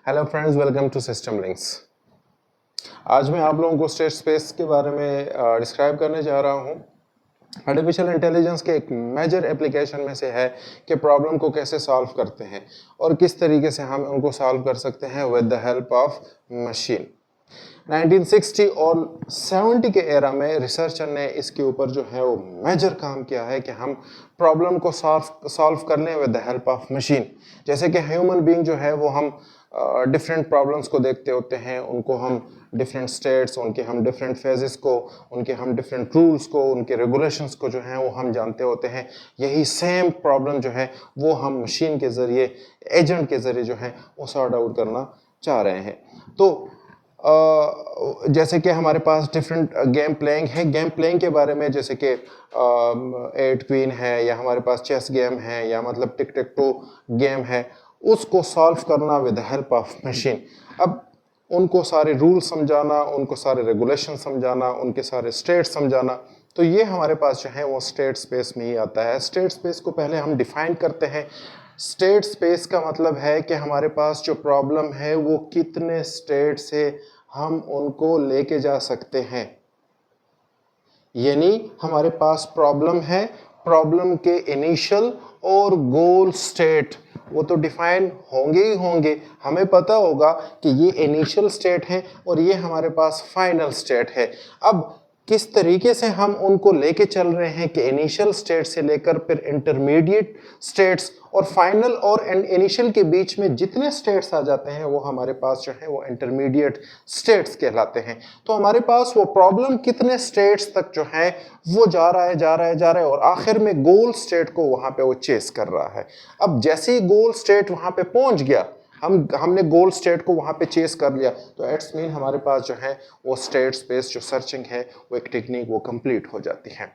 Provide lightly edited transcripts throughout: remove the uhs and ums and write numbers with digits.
Hello friends, welcome to system links. आज मैं आप लोगों को स्टेट स्पेस के बारे में डिस्क्राइब करने जा रहा हूँ। आर्टिफिशियल इंटेलिजेंस के एक मेजर एप्लीकेशन में से है कि प्रॉब्लम को कैसे सॉल्व करते हैं और किस तरीके से हम उनको सॉल्व कर सकते हैं with the help of machine. 1960 और 70 के एरा में रिसर्चर ने इसके ऊपर जो है वो मेजर काम किया है कि हम प्रॉब्लम को सॉल्व कर लें with the help of machine. जैसे कि ह्यूमन बीइंग जो है वो हम डिफरेंट प्रॉब्लम्स को देखते होते हैं, उनको हम डिफरेंट स्टेट्स, उनके हम डिफरेंट फेजेस को, उनके हम डिफरेंट रूल्स को, उनके रेगुलेशंस को जो है वो हम जानते होते हैं। यही सेम प्रॉब्लम जो है वो हम मशीन के ज़रिए, एजेंट के ज़रिए जो है वो सॉर्ट आउट करना चाह रहे हैं। तो जैसे कि हमारे पास डिफरेंट गेम प्लेइंग है। गेम प्लेइंग के बारे में जैसे कि 8 क्वीन है, या हमारे पास चेस गेम है, या मतलब टिक टिक टू गेम है, उसको सॉल्व करना with the help of machine. अब उनको सारे रूल समझाना, उनको सारे रेगुलेशन समझाना, उनके सारे स्टेट समझाना, तो ये हमारे पास जो है वो स्टेट स्पेस में ही आता है। स्टेट स्पेस को पहले हम डिफाइन करते हैं। स्टेट स्पेस का मतलब है कि हमारे पास जो प्रॉब्लम है वो कितने स्टेट से हम उनको लेके जा सकते हैं। यानी हमारे पास प्रॉब्लम है, प्रॉब्लम के इनिशियल और गोल स्टेट वो तो डिफाइन होंगे ही होंगे। हमें पता होगा कि ये इनिशियल स्टेट है और ये हमारे पास फाइनल स्टेट है। अब किस तरीके से हम उनको लेके चल रहे हैं कि इनिशियल स्टेट से लेकर फिर इंटरमीडिएट स्टेट्स और फाइनल और इनिशियल के बीच में जितने स्टेट्स आ जाते हैं वो हमारे पास जो है वो इंटरमीडिएट स्टेट्स कहलाते हैं। तो हमारे पास वो प्रॉब्लम कितने स्टेट्स तक जो है वो जा रहा है और आखिर में गोल स्टेट को वहां पे वो चेस कर रहा है। अब जैसे ही गोल स्टेट वहां पे पहुंच गया, हमने गोल स्टेट को वहां पे चेस कर लिया, तो इट्स मीन हमारे पास जो है वो स्टेट स्पेस जो सर्चिंग है वो एक टेक्निक वो कंप्लीट हो जाती है।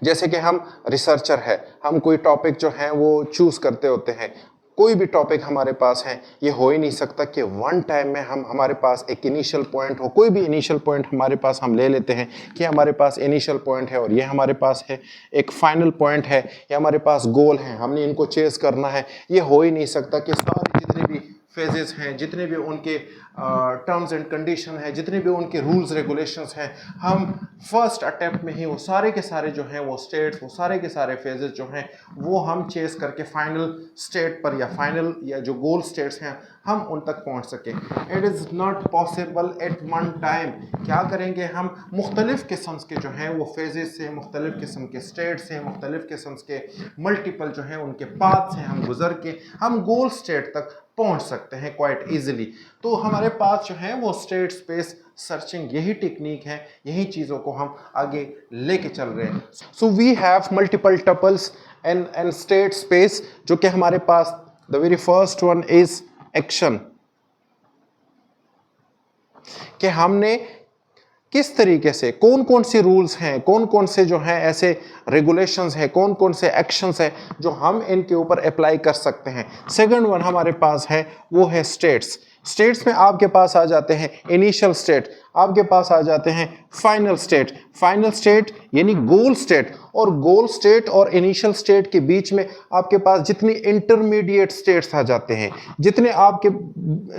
जैसे कि हम रिसर्चर है, हम कोई टॉपिक जो है वो चूज करते होते हैं। कोई भी टॉपिक हमारे पास है, ये हो ही नहीं सकता कि वन टाइम में हमारे पास एक इनिशियल पॉइंट हो। कोई भी इनिशियल पॉइंट हमारे पास हम ले लेते हैं कि हमारे पास इनिशियल पॉइंट है और ये हमारे पास है एक फाइनल पॉइंट है, या हमारे पास गोल है, हमने इनको चेस करना है। ये हो ही नहीं सकता कि सारे जितने भी फेजेस हैं, जितने भी उनके टर्म्स एंड कंडीशन है, जितने भी उनके रूल्स रेगुलेशंस हैं, हम फर्स्ट अटेम्प्ट में ही वो सारे के सारे जो हैं वो स्टेट्स, वो सारे के सारे फेजेस जो हैं वो हम चेस करके फाइनल स्टेट पर या फाइनल या जो गोल स्टेट्स हैं हम उन तक पहुंच सकें। It is not possible at one time. क्या करेंगे हम? मुख्तलिफ किस्म के जो हैं वो फेजेस से, मुख्तलिफ किस्म के स्टेट से, मुख्तलिफ किस्म के मल्टीपल जो हैं उनके पाथ से हम गुजर के हम गोल स्टेट तक पहुंच सकते हैं क्वाइट इजीली। तो हमारे पास जो है वो स्टेट स्पेस सर्चिंग यही टेक्निक है, यही चीज़ों को हम आगे लेके चल रहे हैं। So we have multiple tuples and state space, जो कि हमारे पास the very first one is action, कि हमने किस तरीके से कौन कौन से रूल्स हैं, कौन कौन से जो हैं ऐसे रेगुलेशंस हैं, कौन कौन से एक्शंस हैं जो हम इनके ऊपर अप्लाई कर सकते हैं। सेकंड वन हमारे पास है वो है स्टेट्स। स्टेट्स में आपके पास आ जाते हैं इनिशियल स्टेट, आपके पास आ जाते हैं फाइनल स्टेट। फाइनल स्टेट यानी गोल स्टेट, और गोल स्टेट और इनिशियल स्टेट के बीच में आपके पास जितनी इंटरमीडिएट स्टेट्स आ जाते हैं, जितने आपके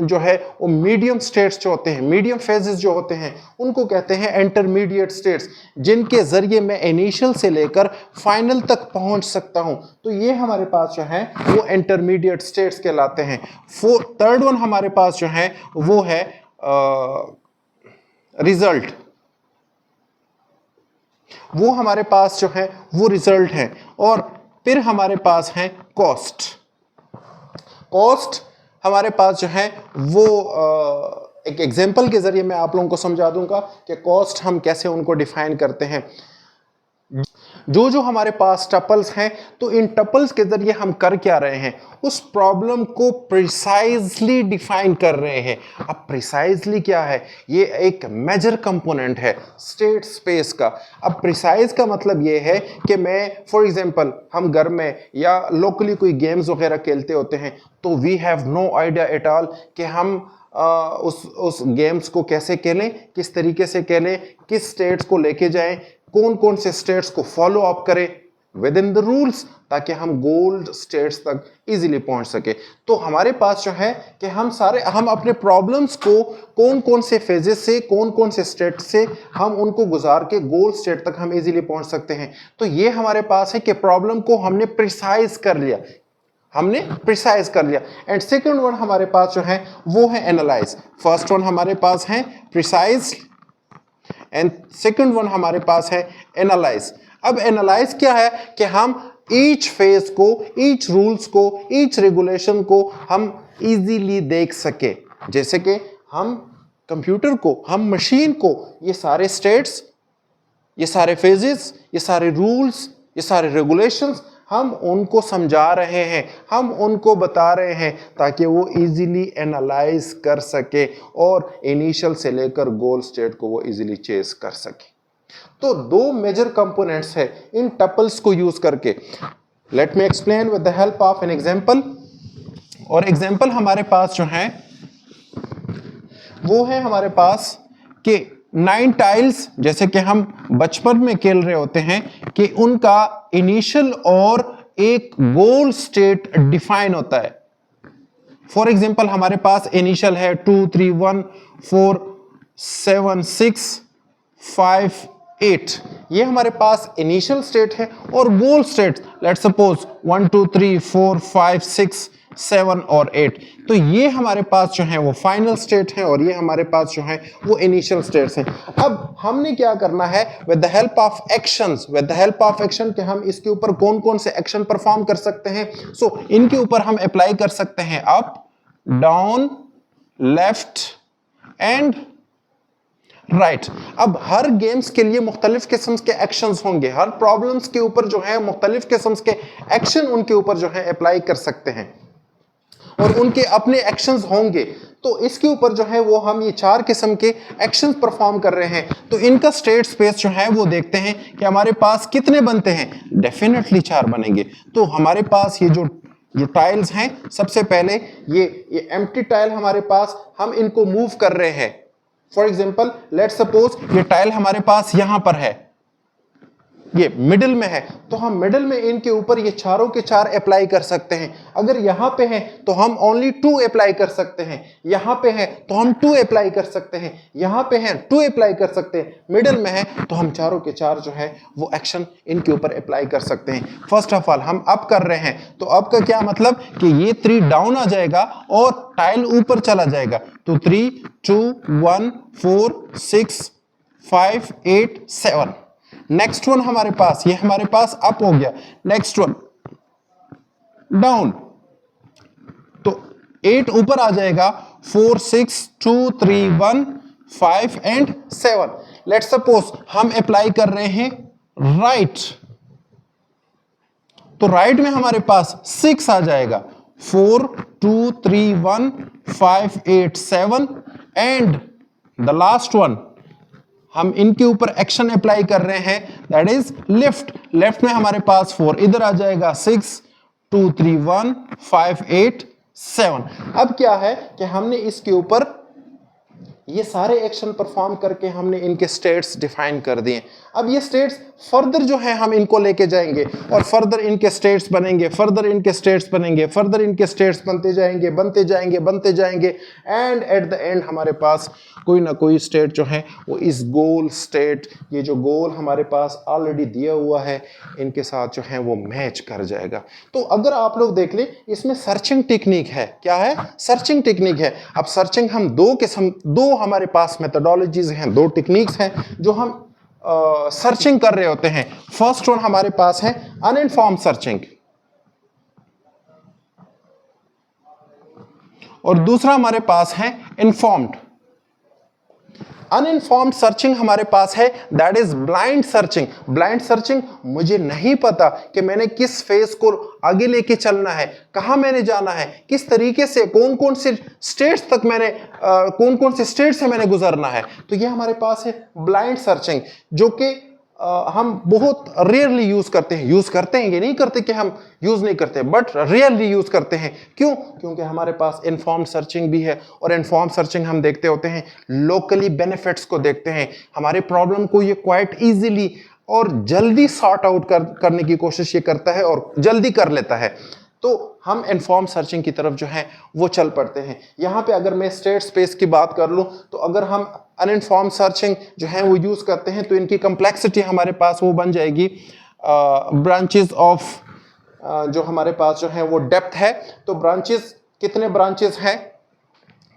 जो है वो मीडियम स्टेट्स जो होते हैं, मीडियम फेजेस जो होते हैं, उनको कहते हैं इंटरमीडिएट स्टेट्स, जिनके जरिए मैं इनिशियल से लेकर फाइनल तक पहुंच सकता हूं। तो ये हमारे पास जो है वो इंटरमीडिएट स्टेट्स कहलाते हैं। थर्ड वन हमारे पास जो है वो है रिजल्ट। वो हमारे पास जो है वो रिजल्ट है। और फिर हमारे पास है कॉस्ट। कॉस्ट हमारे पास जो है वो एक एग्जांपल के जरिए मैं आप लोगों को समझा दूंगा कि कॉस्ट हम कैसे उनको डिफाइन करते हैं। जो जो हमारे पास टपल्स हैं, तो इन टपल्स के जरिए हम कर क्या रहे हैं? उस प्रॉब्लम को प्रिसाइजली डिफाइन कर रहे हैं। अब प्रिसाइजली क्या है? ये एक मेजर कंपोनेंट है स्टेट स्पेस का। अब प्रिसाइज का मतलब ये है कि मैं फॉर एग्जांपल हम घर में या लोकली कोई गेम्स वगैरह खेलते होते हैं, तो we have no idea at all कि हम उस गेम्स को कैसे खेलें, किस तरीके से खेलें, किस स्टेट्स को लेके जाएं, कौन कौन से स्टेट्स को फॉलो अप करें। विद इन द रूल्स, ताकि हम गोल स्टेट्स तक इजीली पहुंच सके। तो हमारे पास जो है कि हम अपने प्रॉब्लम्स को कौन कौन से फेजेस से, कौन कौन से स्टेट से हम उनको गुजार के गोल स्टेट तक हम इजीली पहुंच सकते हैं। तो ये हमारे पास है कि प्रॉब्लम को हमने प्रिसाइज कर लिया, एंड सेकंड वन हमारे पास जो है वो है एनालाइज। फर्स्ट वन हमारे पास है प्रिसाइज एंड सेकंड वन हमारे पास है एनालाइज। अब एनालाइज क्या है कि हम ईच फेज को, ईच रूल्स को, ईच रेगुलेशन को हम इजीली देख सके। जैसे कि हम कंप्यूटर को, हम मशीन को ये सारे स्टेट्स, ये सारे फेजेस, ये सारे रूल्स, ये सारे रेगुलेशंस हम उनको समझा रहे हैं, हम उनको बता रहे हैं ताकि वो इजीली एनालाइज कर सके और इनिशियल से लेकर गोल स्टेट को वो इजीली चेस कर सके। तो दो मेजर कंपोनेंट्स है इन टपल्स को यूज करके। Let me explain with the help of an example. और एग्जांपल हमारे पास जो है वो है हमारे पास कि 9 टाइल्स, जैसे कि हम बचपन में खेल रहे होते हैं कि उनका इनिशियल और एक गोल स्टेट डिफाइन होता है। फॉर एग्जांपल हमारे पास इनिशियल है 2 3 1 4 7 6 5 8, ये हमारे पास इनिशियल स्टेट है। और गोल स्टेट लेट्स सपोज 1 2 3 4 5 6 7 और 8, तो ये हमारे पास जो है वो फाइनल स्टेट है और ये हमारे पास जो है वो इनिशियल स्टेट्स हैं। अब हमने क्या करना है with the help of actions, with the help of action कि हम इसके ऊपर कौन कौन से एक्शन परफॉर्म कर सकते हैं। सो इनके ऊपर हम अप्लाई कर सकते हैं up, down, left and right. अब हर गेम्स के लिए मुख्तलिफ किस्म के एक्शंस होंगे, हर प्रॉब्लम्स के ऊपर जो है मुख्तलिफ किस्म के एक्शन उनके ऊपर जो है अप्लाई कर सकते हैं और उनके अपने एक्शंस होंगे। तो इसके ऊपर जो है वो हम ये 4 किस्म के एक्शंस परफॉर्म कर रहे हैं। तो इनका स्टेट स्पेस जो है वो देखते हैं कि हमारे पास कितने बनते हैं। डेफिनेटली 4 बनेंगे। तो हमारे पास ये जो टाइल्स हैं, सबसे पहले ये एम्प्टी टाइल हमारे पास, हम इनको मूव कर रहे हैं। फॉर एग्जाम्पल लेट्स सपोज ये टाइल हमारे पास यहां पर है, ये मिडिल में है, तो हम मिडिल में इनके ऊपर ये चारों के 4 अप्लाई कर सकते हैं। अगर यहां पे है तो हम ओनली 2 अप्लाई कर सकते हैं, यहां पे है तो हम 2 अप्लाई कर सकते हैं, यहां पे है 2 अप्लाई कर सकते हैं, मिडिल में है तो हम चारों के 4 जो है वो एक्शन इनके ऊपर अप्लाई कर सकते हैं। फर्स्ट ऑफ ऑल हम अप कर रहे हैं, तो अप का क्या मतलब कि ये 3 डाउन आ जाएगा और टाइल ऊपर चला जाएगा। तो 3 2 1 4 6 5 8 7। नेक्स्ट वन हमारे पास, ये हमारे पास अप हो गया। नेक्स्ट वन डाउन, तो 8 ऊपर आ जाएगा। 4 6 2 3 1 5 एंड 7। लेट्स सपोज हम अप्लाई कर रहे हैं राइट, तो राइट में हमारे पास 6 आ जाएगा। 4 2 3 1 5 8 7 एंड द लास्ट वन हम इनके ऊपर एक्शन अप्लाई कर रहे हैं, दैट इज लेफ्ट। लेफ्ट में हमारे पास 4 इधर आ जाएगा। 6 2 3 1 5 8 7। अब क्या है कि हमने इसके ऊपर ये सारे एक्शन परफॉर्म करके हमने इनके स्टेट्स डिफाइन कर दिए। अब ये स्टेट्स फर्दर जो है हम इनको लेके जाएंगे और फर्दर इनके स्टेट्स बनेंगे, फर्दर इनके स्टेट्स बनेंगे, फर्दर इनके स्टेट्स बनते जाएंगे, बनते जाएंगे, बनते जाएंगे एंड एट द एंड हमारे पास कोई ना कोई स्टेट जो है वो इस गोल स्टेट, ये जो गोल हमारे पास ऑलरेडी दिया हुआ है, इनके साथ जो है वो मैच कर जाएगा। तो अगर आप लोग देख लें, इसमें सर्चिंग टेक्निक है। क्या है? सर्चिंग टेक्निक है। अब सर्चिंग हम दो हमारे पास मेथोडोलॉजीज हैं, 2 टेक्निक्स हैं जो हम सर्चिंग कर रहे होते हैं। फर्स्ट वन हमारे पास है अनइन्फॉर्म्ड सर्चिंग और दूसरा हमारे पास है इन्फॉर्म्ड। अनइन्फॉर्म्ड सर्चिंग हमारे पास है, that is blind searching. Blind searching, मुझे नहीं पता कि मैंने किस फेज को आगे लेके चलना है, कहां मैंने जाना है, किस तरीके से, कौन कौन से स्टेट्स तक मैंने कौन कौन से स्टेट से मैंने गुजरना है। तो ये हमारे पास है ब्लाइंड सर्चिंग, जो कि हम बहुत रेयरली यूज करते हैं। यूज करते हैं, ये नहीं करते कि हम यूज नहीं करते, बट रेयरली यूज करते हैं। क्यों? क्योंकि हमारे पास इन्फॉर्म्ड सर्चिंग भी है और इन्फॉर्म्ड सर्चिंग हम देखते होते हैं लोकली बेनिफिट्स को देखते हैं, हमारे प्रॉब्लम को ये क्वाइट इजीली और जल्दी सॉर्ट आउट करने की कोशिश ये करता है और जल्दी कर लेता है। तो हम इन्फॉर्म सर्चिंग की तरफ जो है वो चल पड़ते हैं। यहाँ पे अगर मैं स्टेट स्पेस की बात कर लूँ तो अगर हम अनइन्फॉर्म सर्चिंग जो है वो यूज़ करते हैं तो इनकी कम्प्लेक्सिटी हमारे पास वो बन जाएगी ब्रांचेस ऑफ जो हमारे पास जो है वो डेप्थ है। तो ब्रांचेस, कितने ब्रांचेस हैं,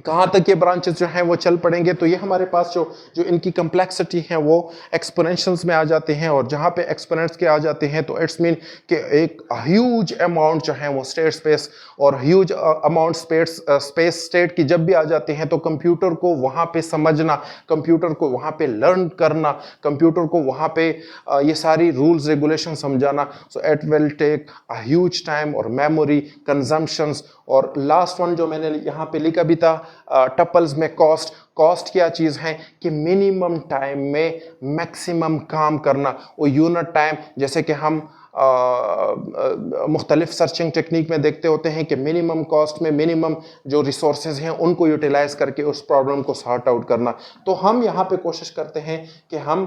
कहाँ तक ये ब्रांचेस जो हैं वो चल पड़ेंगे, तो ये हमारे पास जो इनकी कम्प्लेक्सिटी है वो एक्सपोनेंशियल्स में आ जाते हैं। और जहाँ पे एक्सपोनेंट्स के आ जाते हैं तो इट्स मीन कि एक ह्यूज अमाउंट जो है वो स्टेट स्पेस और ह्यूज अमाउंट स्पेस स्टेट की जब भी आ जाते हैं तो कंप्यूटर को वहाँ पे समझना, कंप्यूटर को वहाँ पे लर्न करना, कंप्यूटर को वहाँ पे ये सारी रूल्स रेगुलेशन समझाना, so it will take a huge time और मेमोरी कंजम्पशंस। और लास्ट वन जो मैंने यहाँ पे लिखा भी था टपल्स में, कॉस्ट क्या चीज़ है कि मिनिमम टाइम में मैक्सिमम काम करना। वो यूनिट टाइम, जैसे कि हम मुख्तलिफ सर्चिंग टेक्निक में देखते होते हैं कि मिनिमम कॉस्ट में मिनिमम जो रिसोर्सेज हैं उनको यूटिलाइज करके उस प्रॉब्लम को सॉर्ट आउट करना। तो हम यहाँ पे कोशिश करते हैं कि हम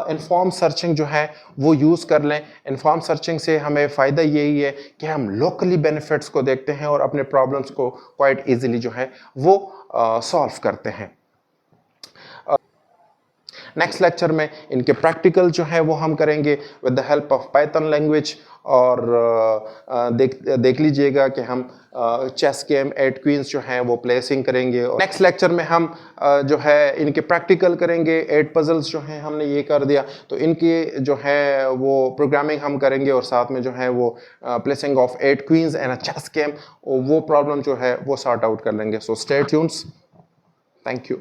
इन्फॉर्म सर्चिंग जो है वो यूज़ कर लें। इन्फॉर्म सर्चिंग से हमें फ़ायदा यही है कि हम लोकली बेनिफिट्स को देखते हैं और अपने प्रॉब्लम्स को क्वाइट ईजिली जो है वो सॉल्व करते हैं। नेक्स्ट लेक्चर में इनके प्रैक्टिकल जो है वो हम करेंगे with the help of Python language. और देख लीजिएगा कि हम चेस गेम 8 क्वींस जो हैं वो प्लेसिंग करेंगे। और नेक्स्ट लेक्चर में हम जो है इनके प्रैक्टिकल करेंगे। 8 पजल्स जो हैं हमने ये कर दिया, तो इनकी जो है वो प्रोग्रामिंग हम करेंगे और साथ में जो है वो placing of 8 queens and a chess game, वो प्रॉब्लम जो है वो सॉर्ट आउट कर लेंगे। So stay tunes, thank you.